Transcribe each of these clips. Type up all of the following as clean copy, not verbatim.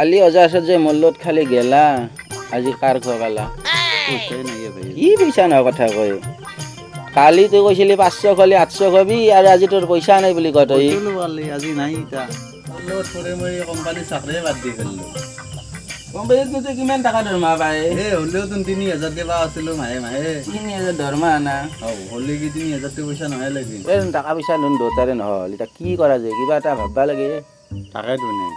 কালি অজা আছে যে মল্লত খালি গেলা আজি কাৰ খোৱালা পইচাই নাই ভাই কি পইচা নাই কথা কয় কালি তই কৈছিলি 500 খালি 800 খাবি আৰু আজি তোৰ পইচা নাই বুলি কয় তই আজি নাই ইতা থৰে মই কোম্পানী চাকৰিয়ে বাদ দি ফেললো কোম্পানীত তই কিমান টকা দৰমহা পায় হ'লেও তোন 3000 দিবা আছিলো মাহে মাহে 3000 দৰমহা না হ'লে কি 3000 পইচা নহয় লাগিল টকা পইচা নুন দুটাৰে নহ'ল এতিয়া কি কৰা যায় কিবা এটা ভাববা লাগে তাকেতো নে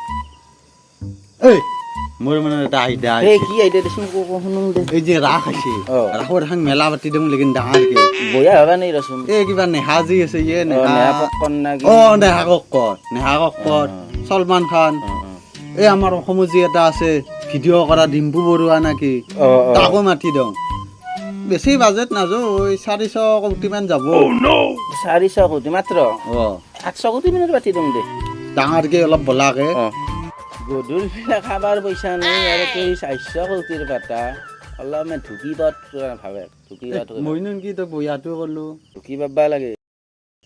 মোৰ মানে এটা আইডিয়া কি আইডিয়া দেচোন শুনুম দে এই যে ৰাস আছে ৰাসৰ এখন মেলা পাতি দিম লেকিন ডাঙৰকে বয়া হবা নাই ৰচোন কিবা নেহাজি আছে নেহা পপকৰ্ণ না কি নেহা কক্কৰ সলমান খান আমাৰ অসমৰ যি এটা আছে ভিডিঅ' কৰা ডিম্পু বৰুৱা নাকি তাকো মাতি দিওঁ বেছি বাজেট নাযাওঁ 400 কোটিমান যাব 400 কোটি মাত্ৰ 800 কোটি মানত পাতি দিম দে ডাঙৰকে অলপ বলাকে গধুৰ খাবাৰ পইচা নাই আৰু তই 400 কোটিৰ পাতা অলপমান ঢুকি পাত ভাবে ঢুকি পাত মইনো কি তই বয়াটো ক'লো ঢুকি পাবা লাগে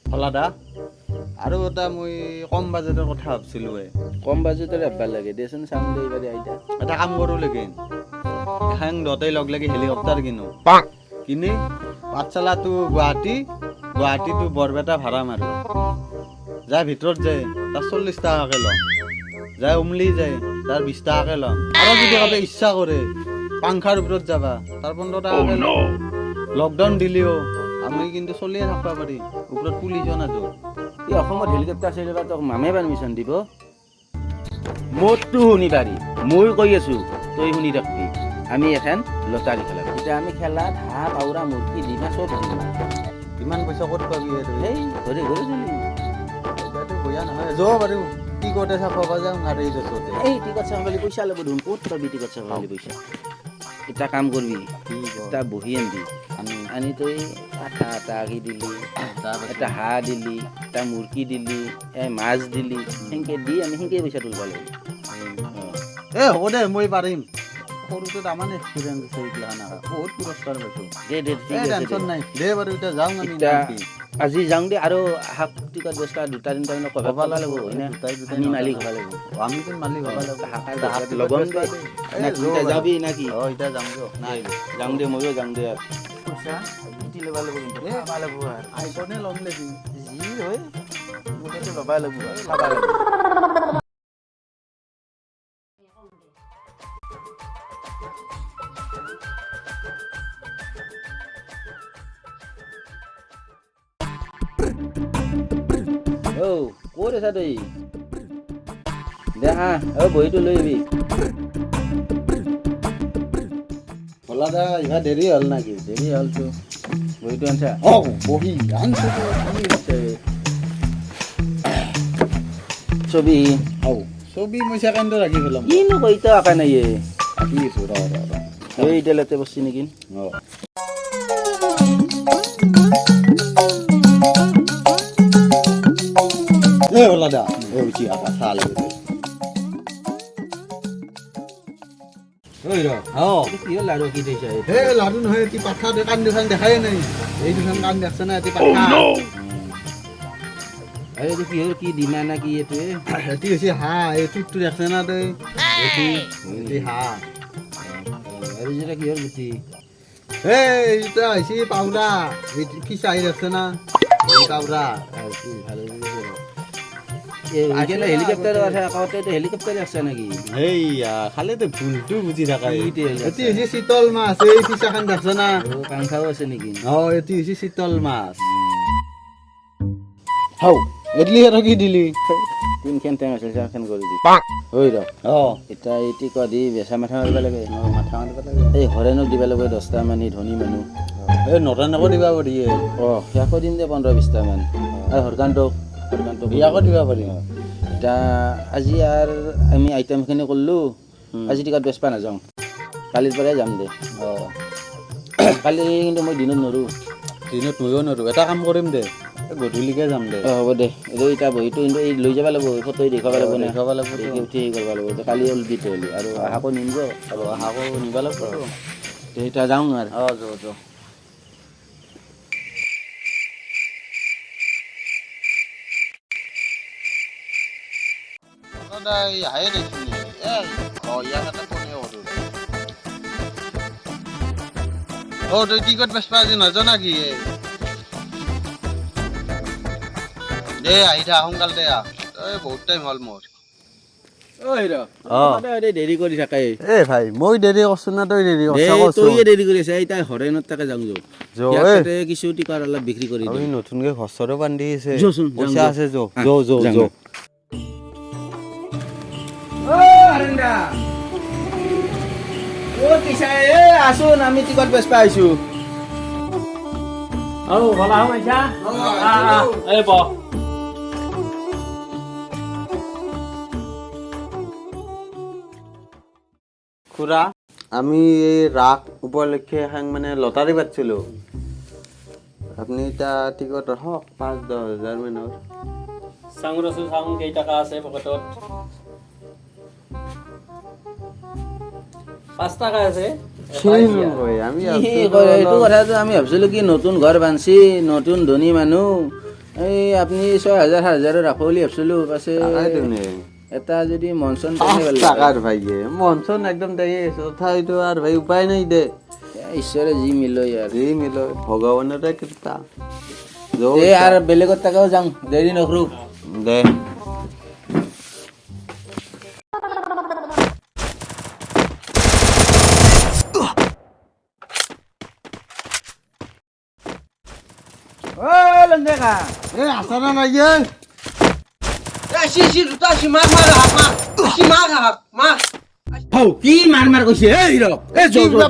ফলাদা আৰু এটা মই কম বাজেটৰ কথা ভাবছিলো কম বাজেটৰ ভাববা লাগে দেচোন চাম দে এইবাৰ আইতা এটা কাম কৰো লেকিন এখন দতেই লগ লাগি হেলিকপ্টাৰ কিনি পাঠশালাটো গুৱাহাটী টু বৰপেটা ভাড়া মাৰো যাই ভিতৰত যায় তাৰ 40 টকাকে লওঁ যাই উমলি যায় তাৰ 20 টকাকে লওঁ আৰু যদি কাবে ইচ্ছা কৰে পাংখাৰ ওপৰত যাবা তাৰ 15 টকাকে লওঁ লকডাউন দিলেও আমি কিন্তু চলিয়ে থাকবা পাৰি ওপৰত পুলিচো নাযাওঁ এই অসমত হেলিকপ্টাৰ চলিবা তোক মামে পাৰমিশ্যন দিব মোৰতো শুনি পাৰি মই কৈ আছো তই শুনি থাকবি আমি এখন লটাৰী খেলাম এতিয়া আমি খেলাত হাঁহ পাউৰা মুৰ্গী ডিমা চব কিমান পইচা ক'ত পাবি এই ঘৰে ঘৰে চলি এতিয়াতো বয়া নহয় যাব পাৰো টিকটে চাব যাওঁ আৰু এই য'তে এই টিকট চাব পালি পইচা ল'ব দেখোন ক'ত পাবি টিকট চাব পালি পইচা এটা কাম কৰিবি এটা বহি আনবি আনি তই আটা আহি দিলি এটা হাঁহ দিলি এটা মুৰ্গী দিলি মাছ দিলি সেনেকে দি আমি সেনেকে পইচা তুলিব লাগিব হ'ব দে মই পাৰিম সৰুতে তামান এক্সপিৰিয়েঞ্চ আছে এইগিলা বহুত পুৰস্কাৰ পাইছোঁ দে টেনশ্যন নাই দে বাৰু এতিয়া যাওঁ আমি আজি যাওঁ দে আৰু হাক টিকট বস্তা 2-3টা মানে ক'ব লাগিব আমি মালিক হ'ব লাগিব আমিতো মালিক হ'ব লাগিব লগন দে যাবি নাকি এতিয়া যাম দিয়ক নাই যাওঁ দে ময়ো যাওঁ দে পইচা গুটি ল'ব লাগিব কিন্তু খাব লাগিব আইফোনে ল'ম নেকি যি হয় মোটাতো ল'ব লাগিব খাব লাগিব ক'ত আছা তই দে হা বহীটো লৈ আহিবি দাদা ইমান দেৰি হ'ল নাকি দেৰি হ'লতো বহীটো আনছা বহি আনছো ছবি ছবি মই ছেকেণ্ডত ৰাখি পেলাম কিনো কইতা আকা নাই আঁকি আছো এই এতিয়ালৈকে বসছি নেকি দাদা চাল লাড়ু কি দিছে লাডু নহয় এটি পাঠা কান দুখান দেখাই নাই এই দুখান কান দেখছে না এটি পাঠা এইটো কিহৰ কি ডিমা না কি এইটোৱে এটি হৈছে হাঁহ এই টুকটো দেখছে না তই এটি হাঁহ আৰু যেটা কিহৰ গুটি এইটা হৈছে পাউৰা ফিচাহি দেখছে না পাউৰা হেলিকপ্টাৰৰ কথা কওঁতে হেলিকপ্টাৰ আছে নেকি এইয়া খালি ভুলটো বুজি থাকা এটি হৈছে চিতল মাছ এই ফিচাখান দেখছে না পাংখাও আছে নেকি এটি হৈছে চিতল মাছ এডলি আৰু কি দিলি তিনখান টেং আছিল চাৰখান কৰি দি হৈ ৰ এতিয়া এটি ক দি বেচা মাথা মাৰিব লাগে মাথা মাৰিব লাগে এই হৰেণক দিব লাগে 10টা মান ধনী মানুহ এই নটানকো দিব পাৰি সেয়াকো দিম দে 15-20টা মান আৰু হৰকান্তক বিয়াকো দিব পাৰি এতিয়া আজি আৰু আমি আইটেমখিনি কৰিলোঁ আজি টিকট বেচবা নাযাওঁ কালিৰ পৰাই যাম দে কালি কিন্তু মই দিনত নোৱাৰোঁ ময়ো নোৱাৰোঁ এটা কাম কৰিম দে গধূলিকে যাম দে হ'ব দে এই এতিয়া বহীটো কিন্তু এই লৈ যাব লাগিব ফটো দেখাব লাগিব উঠি কৰিব লাগিব কালি অলবিট হ'লি আৰু আহাকো নিম যা আৰু আহাকো নিব লাগিব এতিয়া যাওঁ আৰু যা আহে দেখিলি ইয়াত এটা কোনে অৰু অ তই টিকট বেচবা আজি নজনা কি দে আহি থা সোনকাল দে তই বহুত টাইম হ'ল মোৰ দেৰি কৰি থাকে এ ভাই মই দেৰি কৰছো না তই দেৰি তই দেৰি কৰি আছে এতিয়া হৰেণত তাকে যাওঁ কিছু টিকাৰ অলপ বিক্ৰী কৰি আমি নতুনকে ঘছৰো বান্ধি আছে যোচোন, পইচা যাওঁ, আছে যো যাওঁ। যো আছোন আমি টিকট বেচবা আহিছো খুৰা আমি এই ৰাস উপলক্ষে এখন মানে লটাৰী পাতিছিলো আপুনি এতিয়া টিকট হওক 5-10 মানৰ চাওঁ ৰচোন চাওঁ কেইটকা আছে পকেটত 5 টকা আছে আমি এইটো কথাটো আমি ভাবিছিলো কি নতুন ঘৰ বান্ধছি নতুন ধনী মানুহ এই আপুনি 6,000-7,000 ৰাখো বুলি ভাবিছিলো পাছে এটা যদি মনচন টাকার ভাই মনসন একদম দেয় তথাপিতো আর ভাই উপায় নাই দে ঈশ্বৰে যি মিলো ইয়াৰ যি মিলো ভগৱানৰ কৃপা আৰ বেলেগত টাকাও যাওঁ দেৰি নকৰো দে লঙ্গেকা আসানা নাই কি মাৰ মাৰ কৈছে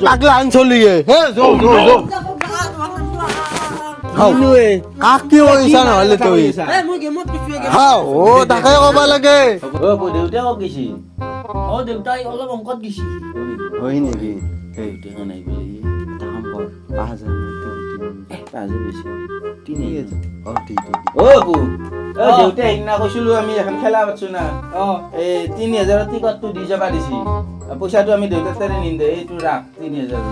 পাগলা আনচলি কাক কি কৰিছা নহলে তুই ও তাকে কব লাগে দেউতা কক গৈছি দেউতাই অলপ অংকত গেছি হয় নেকি নাই বুলি কাম কৰ 5,000 বেছি দেউতা সেইদিনা কৈছিলো আমি এখন খেলা পাতছো না এই 3,000 টিকটটো দি যাবা দিছি পইচাটো আমি দেউতাৰ তাৰে নিম দে এইটো ৰাখ 3,000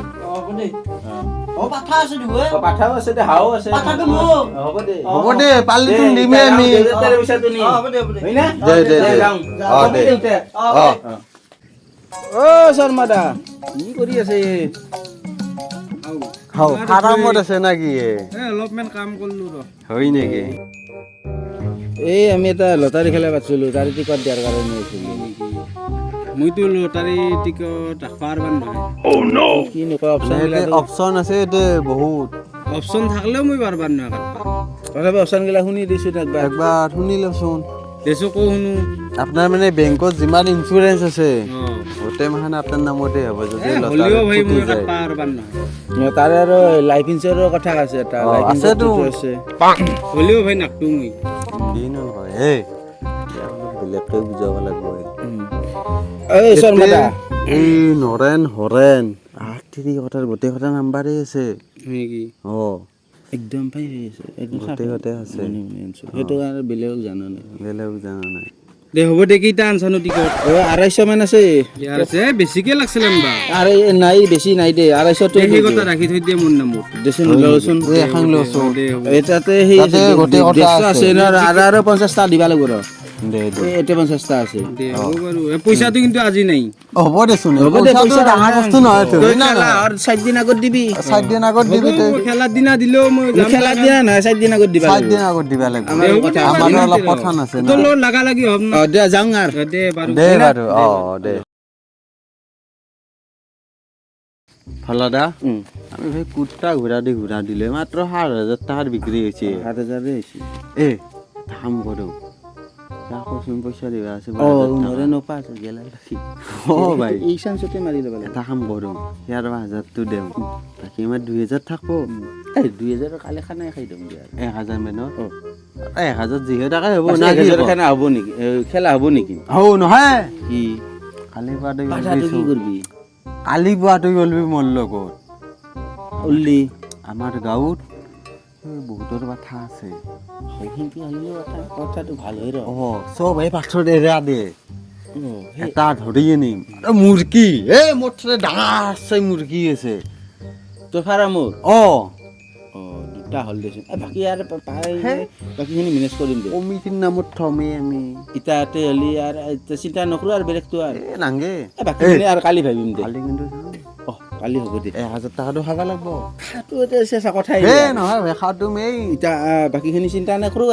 পাঠাও আছে দে হাও আছে হ'ব দে পালি তুন দিমে আমি দেউতাৰ তাৰে পইচাটো নি হয় না দে ও শৰ্মাদা কি কৰি আছে খাও আৰামত আছে নাকি অলপমান কাম কৰিলো হয় নেকি এই আমি এটা লটাৰী খেলা পাতিছিলো তাৰে টিকট দিয়াৰ কাৰণে আহিছিলো মইতো লটাৰী টিকট ৰাখবাৰ বান নহয় কি নকয় অপচন আছে এতে বহুত অপচন থাকলেও মই বাৰবাৰ নহয় কাটবা তথাপি অপচন গিলা শুনি দিছো একবাৰ শুনি লচোন দেছো কো শুনো আপোনাৰ মানে বেংকত যিমান ইন্সুৰেন্স আছে গোটেই মাখান আপোনাৰ নামতে হ'ব যদি হলিও ভাই মই কাটবা বাৰবাৰ নহয় তাৰে আৰু লাইফ ইন্সুৰেন্সৰ কথা আছে এটা আছেতো আছে হলিও ভাই নাকটো মই কি নহয় এই বেলেগকে বুজাব লাগিব এই শৰ্মাদা এই নৰেন হৰেন আঠৰি কথাৰ গোটেই কথা নাম্বাৰে আছে নেকি একদম পাই আছে গোটেই কথা আছে সেইটো কাৰণে বেলেগক জানা নাই দে হ'ব দে কেইটা আনছানো টিকট 250 মান আছে ইয়াৰ আছে বেছিকে লাগছিল আনবা আৰে নাই বেছি নাই দে 250 তো সেই কথা ৰাখি থৈ দিয়ে মোৰ নামত দেচোন লচোন এই এখন লচোন এটাতে সেই গোটেই কথা আছে না আৰু 50 টা দিবা লাগিব দে এটা 50 টা আছে দে হ'ব বাৰু পইচাটো কিন্তু আজি নাই হ'ব দেচোন পইচাটো ডাঙৰ বস্তু নহয় তো না আৰু 7 দিন আগত দিবি 7 দিন আগত দিবি তই খেলাৰ দিনা দিলেও মই খেলা দিনা নহয় 7 দিন আগত দিবা 7 দিন আগত দিবা লাগিব আমাৰ অলপ কথা আছে না তোৰ লাগা লাগি হ'ব না দে যাওঁ আৰ দে বাৰু দে ফলাদা আমি ভাই কুত্তা ঘোৰা দিলে মাত্ৰ 7,000 টাকাৰ বিক্ৰী হৈছে 7,000 হৈছে এ কাম কৰো কোন পইচা দিবা আছে নৰে নপাছ গেলা ৰাখি ভাই এই চান্সতে মাৰি ল'ব লাগে এটা কাম কৰো ইয়াৰ 1,000টো দেও বাকী আমাৰ 2,000 থাকবো এই 2,000 কালে খানাই খাই দিম দিয়া 1,000 মানৰ 1,000 যিহে টাকা হ'ব না কি খানা হ'ব নেকি খেলা হ'ব নেকি হও নহয় কি কালি বাদে কি কৰবি কালি বাদে গলবি মোৰ লগত উল্লি আমাৰ গাঁৱত বহুতৰ কথা আছে কিন্তু আহিলেও কথাটো ভাল হৈ ৰ চব এই পাথৰ এৰা দে এটা ধৰি আনিম মুৰ্গী মোৰ ডাঙৰ চাই মুৰ্গী আছে তোৰ ফাৰ্মৰ তা হ'ল দেচোন বাকী আৰু বাকীখিনি মেনেজ কৰিম দে কমিটিৰ নামত থমেই আমি ইটাতে হ'লি আৰু এতিয়া চিন্তা নকৰোঁ আৰু বেলেগটো আৰু নাংগে বাকীখিনি আৰু কালি ভাবিম দে কালি কিন্তু কালি হ'ব দে 1000 টকাটো খাব লাগিব খাটো এতিয়া চেঁচা কথাই নহয় খাওঁতো মেইন এতিয়া বাকীখিনি চিন্তা নকৰোঁ